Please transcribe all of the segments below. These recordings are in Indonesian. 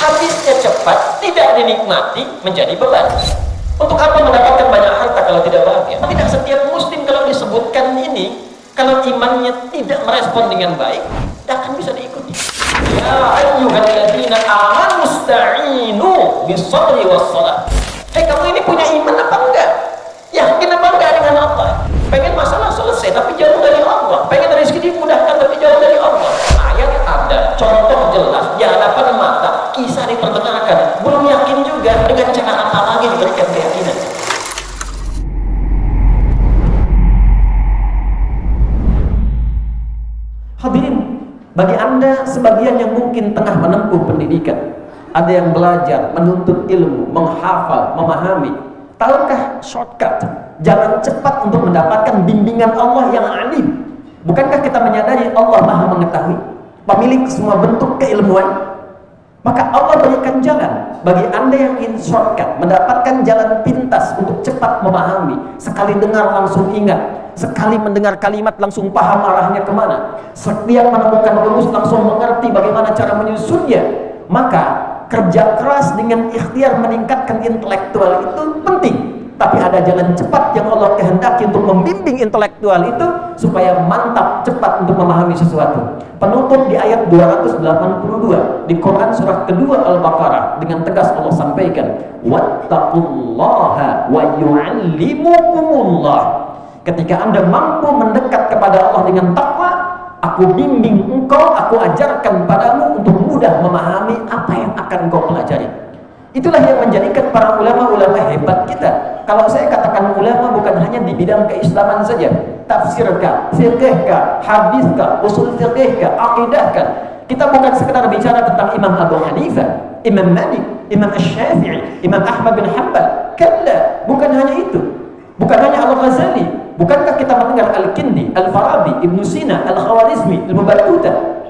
habisnya cepat, tidak dinikmati, menjadi beban. Untuk apa mendapatkan banyak harta kalau tidak bahagia? Tidak setiap muslim kalau disebutkan ini, kalau imannya tidak merespon dengan baik, tidak akan bisa diikuti. Ya ayyuhalladzina amanu ista'inu bis-sabri was-shalah. Kamu ini punya iman apa enggak? Yakin apa enggak dengan Allah? Pengen masalah selesai tapi jauh dari Allah, pengen rezeki dimudahkan tapi jauh dari Allah. Ayat ada, contoh jelas di hadapan mata, kisah diperdengarkan, belum yakin juga, dengan cara apa lagi diberikan keyakinan. Hadirin, bagi Anda sebagian yang mungkin tengah menempuh pendidikan, ada yang belajar, menuntut ilmu, menghafal, memahami, tahukah shortcut, jalan cepat untuk mendapatkan bimbingan Allah yang alim? Bukankah kita menyadari Allah Maha mengetahui, pemilik semua bentuk keilmuan? Maka Allah berikan jalan bagi Anda yang ingin shortcut, mendapatkan jalan pintas untuk cepat memahami. Sekali dengar langsung ingat, sekali mendengar kalimat langsung paham arahnya kemana, setiap menemukan rumus langsung mengerti bagaimana cara menyusunnya. Maka kerja keras dengan ikhtiar meningkatkan intelektual itu penting. Tapi ada jalan cepat yang Allah kehendaki untuk membimbing intelektual itu supaya mantap, cepat untuk memahami sesuatu. Penutup di ayat 282 di Quran surah kedua Al-Baqarah, dengan tegas Allah sampaikan, wattaqullaha wa yu'allimukumullah. Ketika Anda mampu mendekat kepada Allah dengan takwa, aku bimbing engkau, aku ajarkan padamu untuk mudah memahami apa yang akan engkau pelajari. Itulah yang menjadikan para ulama-ulama hebat kita. Kalau saya katakan ulama bukan hanya di bidang keislaman saja, tafsirkah, fiqhkah, hadithkah, usul fiqhkah, akidahkah. Kita bukan sekedar bicara tentang Imam Abu Hanifah, Imam Malik, Imam Asy-Syafi'i, Imam Ahmad bin Hanbal. Kalla, bukan hanya itu. Bukan hanya Al-Ghazali. Bukankah kita mendengar Al-Kindi, Al-Farabi, Ibnu Sina, Al-Khawarizmi, Ibnu Battuta?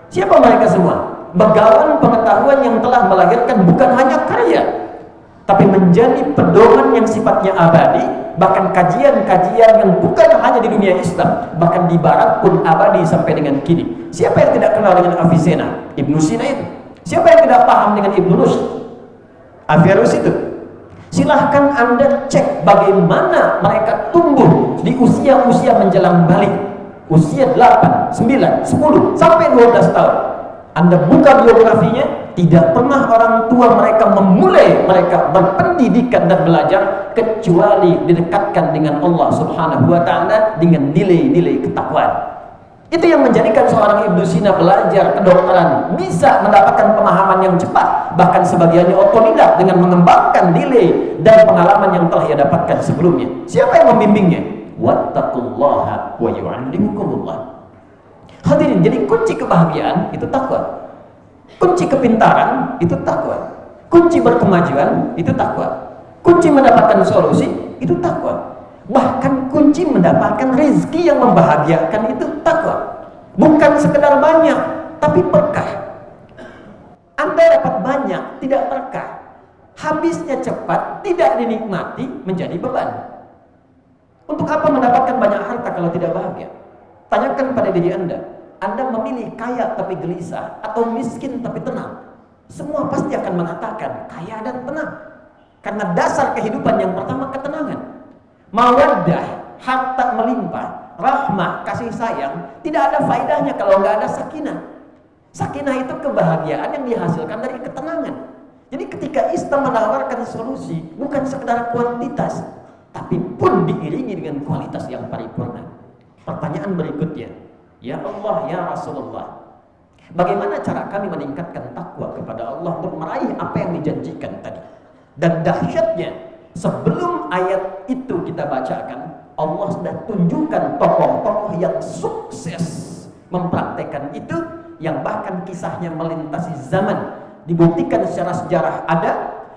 Siapa mereka semua? Begawan pengetahuan yang telah melahirkan bukan hanya karya, tapi menjadi pedoman yang sifatnya abadi, bahkan kajian-kajian yang bukan hanya di dunia Islam, bahkan di barat pun abadi sampai dengan kini. Siapa yang tidak kenal dengan Avicenna? Ibnu Sina itu. Siapa yang tidak paham dengan Ibnu Rushd? Averroes itu. Silahkan Anda cek bagaimana mereka tumbuh di usia-usia menjelang balik, usia 8, 9, 10, sampai 12 tahun. Anda buka biografinya, tidak pernah orang tua mereka memulai mereka berpendidikan dan belajar kecuali didekatkan dengan Allah Subhanahu wa Ta'ala dengan nilai-nilai ketakwaan. Itu yang menjadikan seorang Ibnu Sina belajar kedokteran bisa mendapatkan pemahaman yang cepat, bahkan sebagiannya otodidak dengan mengembangkan nilai dan pengalaman yang telah ia dapatkan sebelumnya. Siapa yang membimbingnya? Wattaqullaha wa yu'allimukumullah. Hadirin, jadi kunci kebahagiaan itu takwa. Kunci kepintaran itu takwa. Kunci berkemajuan itu takwa. Kunci mendapatkan solusi itu takwa. Bahkan kunci mendapatkan rezeki yang membahagiakan itu takwa. Bukan sekedar banyak, tapi berkah. Anda dapat banyak, tidak berkah. Habisnya cepat, tidak dinikmati, menjadi beban. Untuk apa mendapatkan banyak harta kalau tidak bahagia? Tanyakan pada diri Anda memilih kaya tapi gelisah atau miskin tapi tenang? Semua pasti akan mengatakan kaya dan tenang. Karena dasar kehidupan yang pertama ketenangan. Mawaddah, harta melimpah, rahmah, kasih sayang, tidak ada faedahnya kalau nggak ada sakinah. Sakinah itu kebahagiaan yang dihasilkan dari ketenangan. Jadi ketika Islam menawarkan solusi bukan sekedar kuantitas, tapi pun diiringi dengan kualitas yang paripurna. Pertanyaan berikutnya, ya Allah, ya Rasulullah, bagaimana cara kami meningkatkan takwa kepada Allah untuk meraih apa yang dijanjikan tadi? Dan dahsyatnya, sebelum ayat itu kita bacakan, Allah sudah tunjukkan tokoh-tokoh yang sukses mempraktekkan itu, yang bahkan kisahnya melintasi zaman, dibuktikan secara sejarah ada,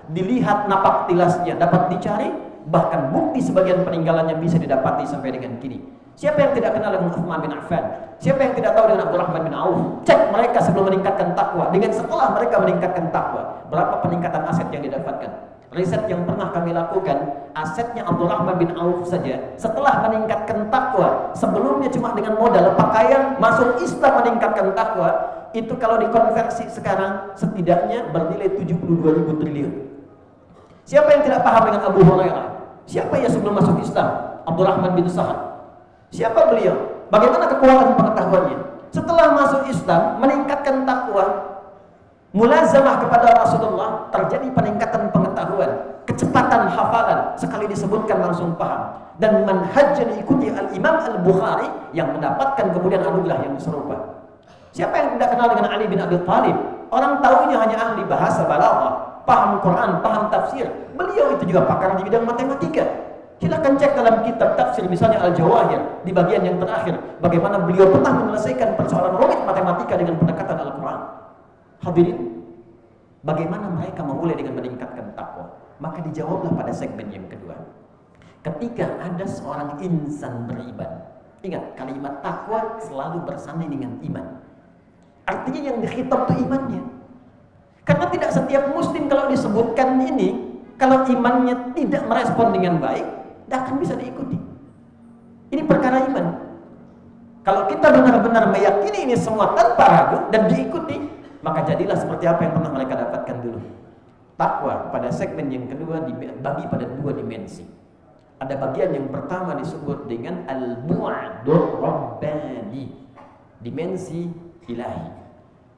dilihat napak tilasnya dapat dicari, bahkan bukti sebagian peninggalannya bisa didapati sampai dengan kini. Siapa yang tidak kenal dengan Uthman bin Affan? Siapa yang tidak tahu dengan Abdurrahman bin Auf? Cek mereka sebelum meningkatkan takwa, dengan setelah mereka meningkatkan takwa, berapa peningkatan aset yang didapatkan? Riset yang pernah kami lakukan, asetnya Abdurrahman bin Auf saja setelah meningkatkan takwa, sebelumnya cuma dengan modal pakaian, masuk Islam meningkatkan takwa, itu kalau dikonversi sekarang setidaknya bernilai 72.000 triliun. Siapa yang tidak paham dengan Abu Hurairah? Siapa yang sebelum masuk Islam? Abdurrahman bin Sahal. Siapa beliau? Bagaimana kekuatan pengetahuannya? Setelah masuk Islam, meningkatkan takwa, mulazamah kepada Rasulullah, terjadi peningkatan pengetahuan, kecepatan hafalan, sekali disebutkan langsung paham. Dan manhaj yang diikuti Al-Imam Al-Bukhari yang mendapatkan kemudian anugerah yang serupa. Siapa yang tidak kenal dengan Ali bin Abi Thalib? Orang tahunya hanya ahli bahasa balaghah, paham Quran, paham tafsir. Beliau itu juga pakar di bidang matematika. Silakan cek dalam kitab tafsir misalnya Al-Jawahir di bagian yang terakhir, bagaimana beliau pernah menyelesaikan persoalan rumit matematika dengan pendekatan Al-Quran. Hadirin, bagaimana mereka memulai dengan meningkatkan takwa? Maka dijawablah pada segmen yang kedua. Ketika ada seorang insan beriman, ingat kalimat takwa selalu bersanding dengan iman. Artinya yang dikhitab itu imannya. Karena tidak setiap muslim kalau disebutkan ini, kalau imannya tidak merespon dengan baik, tidak akan bisa diikuti. Ini perkara iman. Kalau kita benar-benar meyakini ini semua tanpa ragu dan diikuti, maka jadilah seperti apa yang pernah mereka dapatkan dulu. Takwa pada segmen yang kedua dibagi pada dua dimensi. Ada bagian yang pertama disebut dengan al-bu'dur rabbani, dimensi ilahi,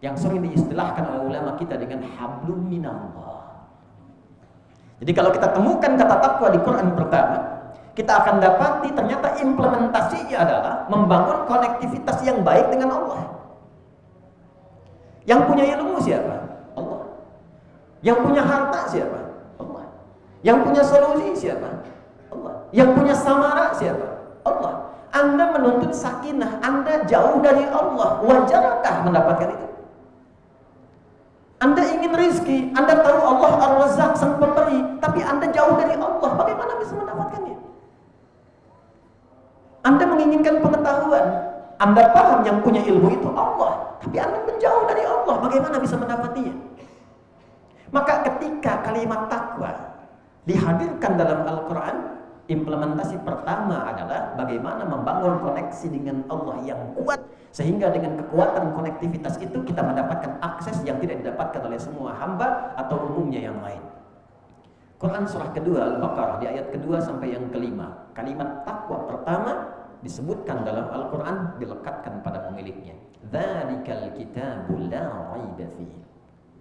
yang sering diistilahkan oleh ulama kita dengan hablum minallah. Jadi kalau kita temukan kata takwa di Quran pertama, kita akan dapati ternyata implementasinya adalah membangun konektivitas yang baik dengan Allah. Yang punya ilmu siapa? Allah. Yang punya harta siapa? Allah. Yang punya solusi siapa? Allah. Yang punya samara siapa? Allah. Anda menuntut sakinah, Anda jauh dari Allah, wajarkah mendapatkan itu? Anda ingin rizki, Anda tahu Allah Ar-Razzaq sang pemberi, tapi Anda jauh dari Allah, bagaimana bisa mendapatkannya? Anda menginginkan pengetahuan, Anda paham yang punya ilmu itu Allah, tapi Anda menjauh dari Allah, bagaimana bisa mendapatinya? Maka ketika kalimat takwa dihadirkan dalam Al-Quran, implementasi pertama adalah bagaimana membangun koneksi dengan Allah yang kuat, sehingga dengan kekuatan konektivitas itu kita mendapatkan akses yang tidak didapatkan oleh semua hamba atau umumnya yang lain. Quran surah kedua Al-Baqarah di ayat kedua sampai yang kelima, kalimat takwa pertama disebutkan dalam Al-Quran dilekatkan pada pemiliknya. Dzalikal kitabu la raiba fihi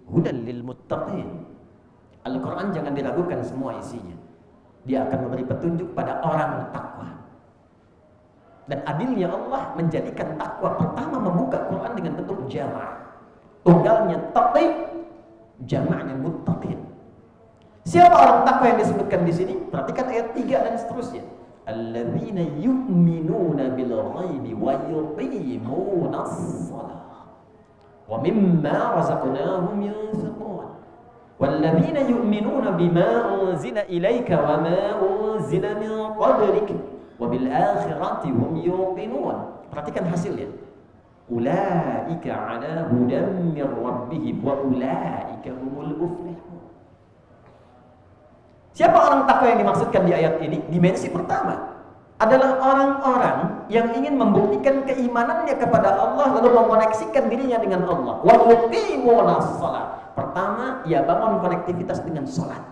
hudan lil muttaqin. Al-Quran jangan diragukan semua isinya. Dia akan memberi petunjuk pada orang takwa. Dan adilnya Allah menjadikan takwa pertama membuka Quran dengan bentuk jama'. Tunggalnya taqi, jama'nya muttaqin. Siapa orang takwa yang disebutkan di sini? Perhatikan ayat 3 dan seterusnya. Alladzina yu'minuna bil ghaibi wa yuqimunas shalah wa mimma razaqnahum yunfiqun. وَالَّذِينَ يُؤْمِنُونَ بِمَا أُنْزِلَ إِلَيْكَ وَمَا أُنْزِلَ مِنْ قَبْلِكَ وَبِالْآخِرَةِ هُمْ يُوقِنُونَ. Perhatikan hasilnya. أُولَئِكَ عَلَى هُدًى مِنْ رَبِّهِمْ وَأُولَئِكَ هُمُ الْمُفْلِحُونَ. Siapa orang takwa yang dimaksudkan di ayat ini? Dimensi pertama adalah orang-orang yang ingin membuktikan keimanannya kepada Allah lalu mengoneksikan dirinya dengan Allah. Wa yuqimunas shalah. Pertama, ia bangun konektivitas dengan sholat.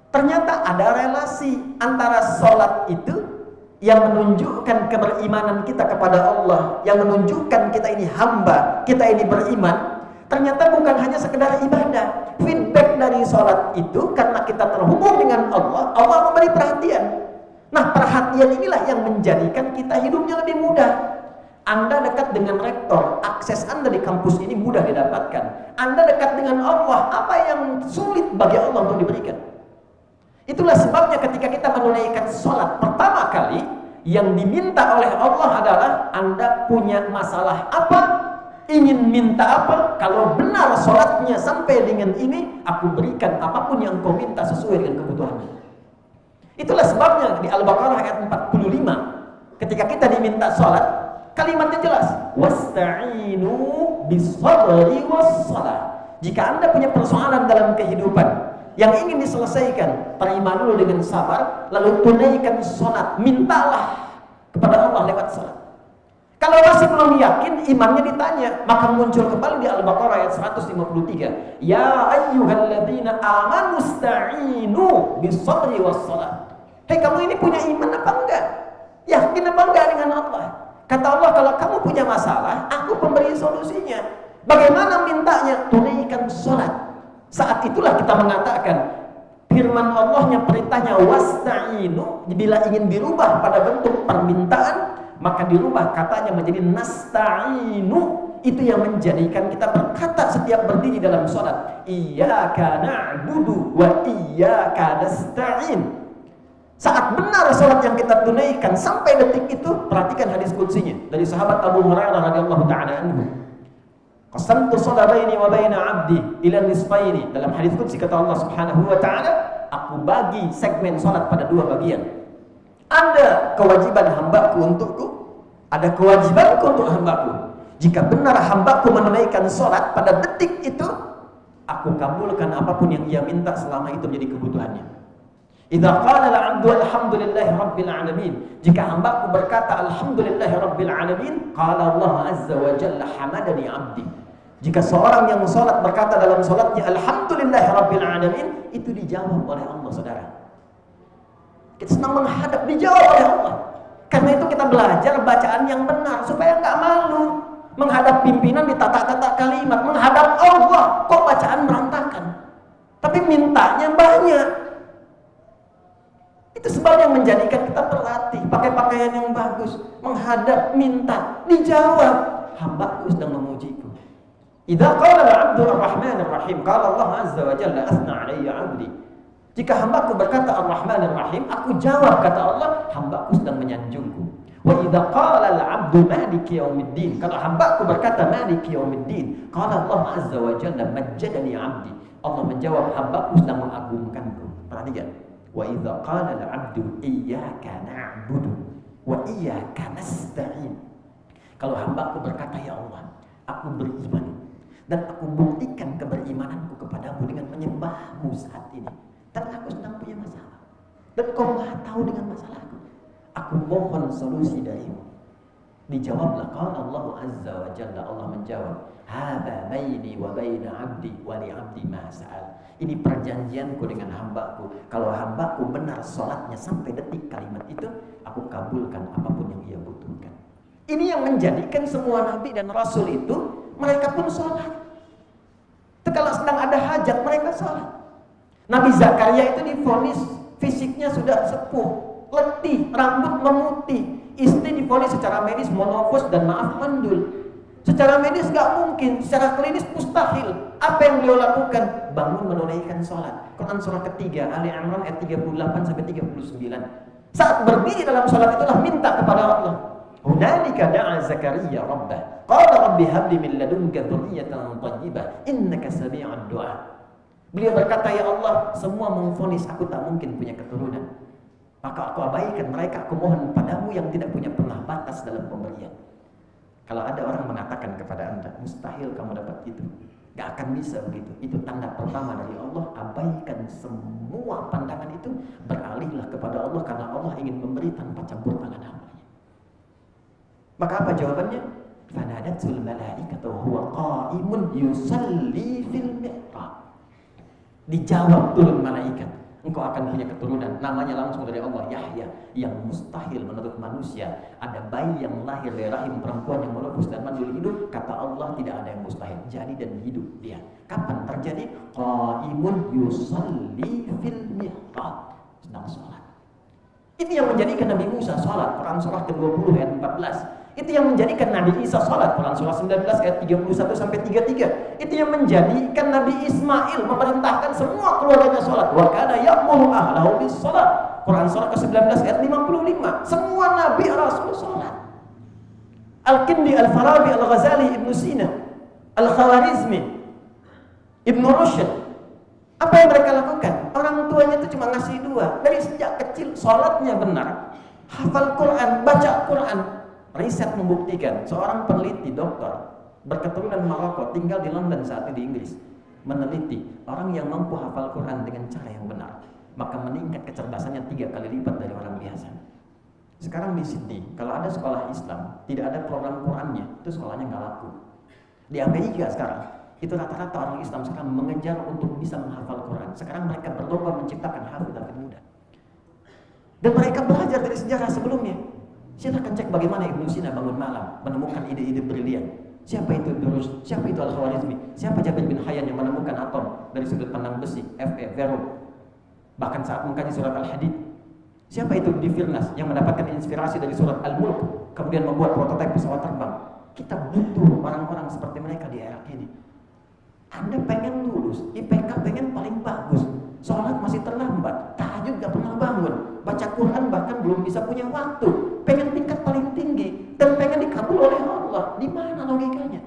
Ternyata ada relasi antara sholat itu yang menunjukkan keberimanan kita kepada Allah, yang menunjukkan kita ini hamba, kita ini beriman. Ternyata bukan hanya sekedar ibadah. Feedback dari sholat itu karena kita terhubung dengan Allah, Allah memberi perhatian. Nah, perhatian inilah yang menjadikan kita hidupnya lebih mudah. Anda dekat dengan rektor, akses Anda di kampus ini mudah didapatkan. Anda dekat dengan Allah, apa yang sulit bagi Allah untuk diberikan? Itulah sebabnya ketika kita menunaikan sholat pertama kali, yang diminta oleh Allah adalah Anda punya masalah apa, ingin minta apa, kalau benar sholatnya sampai dengan ini, aku berikan apapun yang kau minta sesuai dengan kebutuhannya. Itulah sebabnya di Al-Baqarah ayat 45, ketika kita diminta sholat, kalimatnya jelas, wasta'inu bis-sabri was-shalah. Jika Anda punya persoalan dalam kehidupan yang ingin diselesaikan, terima dulu dengan sabar, lalu tunaikan sholat, mintalah kepada Allah lewat sholat. Kalau masih belum yakin, imannya ditanya, maka muncul kembali di Al-Baqarah ayat 153. Ya ayyuhalladzina amanu sta'inu bis-sabri was-shalah. Hei, kamu ini punya iman apa enggak? Yakin apa enggak dengan Allah? Kata Allah, kalau kamu punya masalah, aku pemberi solusinya. Bagaimana mintanya? Tunaikan salat. Saat itulah kita mengatakan firman Allahnya, perintahnya wasta'inu, bila ingin dirubah pada bentuk permintaan, maka dirubah katanya menjadi nasta'inu. Itu yang menjadikan kita berkata setiap berdiri dalam sholat, iyyaka na'budu wa iyyaka nasta'in. Saat benar sholat yang kita tunaikan sampai detik itu, perhatikan hadis qudsinya dari sahabat Abu Hurairah radhiyallahu ta'ala anhu. Qasamtu sholata baini wa baina 'abdi ila nisfaini. Dalam hadis qudsi kata Allah Subhanahu wa ta'ala, aku bagi segmen sholat pada dua bagian. Ada kewajiban hambaku untukku, ada kewajibanku untuk hambaku. Jika benar hambaku menunaikan sholat pada detik itu, aku kabulkan apapun yang ia minta selama itu menjadi kebutuhannya. Idza qala al-'abdu alhamdulillahi rabbil alamin, jika hambaku berkata alhamdulillahi rabbil alamin, qala Allah azza wa jalla hamadani 'abdi. Jika seorang yang sholat berkata dalam sholatnya alhamdulillahi rabbil alamin, itu dijawab oleh Allah, saudara. Kita senang menghadap, dijawab oleh Allah. Karena itu kita belajar bacaan yang benar supaya nggak malu menghadap pimpinan ditata-tata kalimat, menghadap Allah kok bacaan berantakan, tapi mintanya banyak. Itu sebab yang menjadikan kita berlatih pakai pakaian yang bagus, menghadap, minta, dijawab. Hambaku sedang memujiku. Idza qala al-'abdu ar-rahman ar-rahim, qala Allah azza wa jalla asna 'alayya 'abdi. Jika hambaku berkata Ar-Rahman Ar-Rahim, aku jawab, kata Allah, hambaku sedang menyanjungku. Wa idza qala al-'abdu maliki yaumiddin, kalau hambaku berkata maliki yaumiddin, qala Allah azza wa jalla majjadani 'abdi. Allah menjawab, hambaku sedang mengagungkanku. Perhatikan. Wa idza qala al-'abdu iyyaka na'budu wa iyyaka nasta'in. Kalau hambaku berkata, ya Allah, aku beriman dan aku buktikan keberimananku kepadamu dengan menyembahmu saat ini. Dan aku sedang punya masalah, dan kau maha tahu dengan masalahku. Aku mohon solusi darimu. Dijawablah, qala Allah azza wa jalla, Allah menjawab, hadza baini wa baina 'abdi wa li 'abdi ma sa'al. Ini perjanjianku dengan hambaku. Kalau hambaku benar salatnya sampai detik kalimat itu, aku kabulkan apapun yang ia butuhkan. Ini yang menjadikan semua nabi dan rasul itu, mereka pun salat. Kalau sedang ada hajat, mereka salat. Nabi Zakaria itu divonis fisiknya sudah sepuh, letih, rambut memutih. Istri divonis secara medis monofos dan maaf mandul. Secara medis gak mungkin, secara klinis mustahil. Apa yang beliau lakukan? Bangun menunaikan sholat. Quran surah ketiga, Ali Imran ayat 38 sampai 39. Saat berdiri dalam sholat itulah minta kepada Allah. Hunalika da'a Zakaria rabbah. Qala rabbi habli min ladunka dzurriyyatan thayyibah innaka sami'ud du'a. Beliau berkata, ya Allah, semua memvonis aku tak mungkin punya keturunan. Maka aku abaikan mereka, aku mohon padamu yang tidak punya pernah batas dalam pemberian. Kalau ada orang mengatakan kepada anda, mustahil kamu dapat itu, gak akan bisa begitu, itu tanda pertama dari Allah. Abaikan semua pandangan itu, beralihlah kepada Allah, karena Allah ingin memberi tanpa campur tangan hambanya. Maka apa jawabannya? Fanadatul malaikatu huwa qa'imun yusalli fil mihrab. Dijawab turun malaikat, engkau akan punya keturunan, namanya langsung dari Allah, Yahya, yang mustahil menurut manusia. Ada bayi yang lahir dari rahim perempuan yang menopos dan mandul hidup, kata Allah tidak ada yang mustahil, jadi dan hidup dia. Kapan terjadi? Qaimun yusalli fil mihrab, sedang sholat. Ini yang menjadikan Nabi Musa sholat, Quran surah ke-20 ayat 14. Itu yang menjadikan Nabi Isa sholat, Quran surah 19 ayat 31 sampai 33. Itu yang menjadikan Nabi Ismail memerintahkan semua keluarganya sholat. Wa kana ya'muru ahlahu bis sholat, Quran surah ke-19 ayat 55. Semua Nabi Rasul sholat. Al-Kindi, Al-Farabi, Al-Ghazali, Ibnu Sina, Al-Khawarizmi, Ibnu Rushd. Apa yang mereka lakukan? Orang tuanya itu cuma ngasih dua. Dari sejak kecil sholatnya benar, hafal Quran, baca Quran. Riset membuktikan, seorang peneliti dokter berketurunan Maroko, tinggal di London saat itu di Inggris, meneliti orang yang mampu hafal Quran dengan cara yang benar, maka meningkat kecerdasannya 3 kali lipat dari orang biasa. Sekarang di Sydney, kalau ada sekolah Islam, tidak ada program Qurannya, itu sekolahnya nggak laku. Di Amerika sekarang, itu rata-rata orang Islam sekarang mengejar untuk bisa menghafal Quran. Sekarang mereka berlomba menciptakan hafid-hafid muda. Dan mereka belajar dari sejarah sebelumnya. Silahkan cek bagaimana Ibnu Sina bangun malam, menemukan ide-ide brilian. Siapa itu Durus? Siapa itu Al-Khwarizmi? Siapa Jabir bin Hayyan yang menemukan atom dari sudut pandang besi, Fe, Vero? Bahkan saat mengkaji surat Al-Hadid. Siapa itu Divirnas yang mendapatkan inspirasi dari surat Al-Mulk, kemudian membuat prototipe pesawat terbang? Kita butuh orang-orang seperti mereka di era ini. Anda pengen lulus, IPK pengen paling bagus, sholat masih terlambat, tahajud gak pernah bangun, baca Quran bahkan belum bisa punya waktu, pengen tingkat paling tinggi dan pengen dikabul oleh Allah. Di mana logikanya?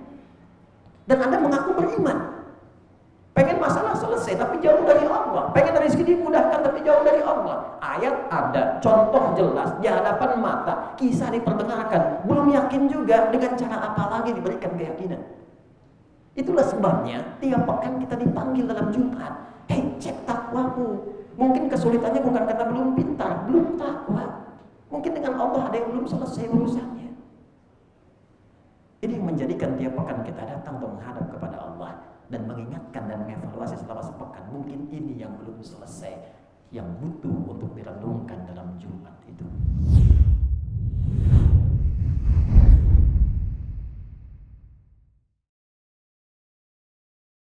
Dan Anda mengaku beriman, pengen masalah selesai tapi jauh dari Allah, pengen rezeki dimudahkan tapi jauh dari Allah. Ayat ada, contoh jelas di hadapan mata, kisah diperdengarkan, belum yakin juga, dengan cara apa lagi diberikan keyakinan? Itulah sebabnya tiap pekan kita dipanggil dalam Jumat. Hei, cek takwamu. Mungkin kesulitannya bukan karena belum pintar, belum takwa. Mungkin dengan Allah ada yang belum selesai urusannya. Ini yang menjadikan tiap pekan kita datang untuk menghadap kepada Allah dan mengingatkan dan mengevaluasi selama sepekan. Mungkin ini yang belum selesai, yang butuh untuk direnungkan dalam Jumat itu.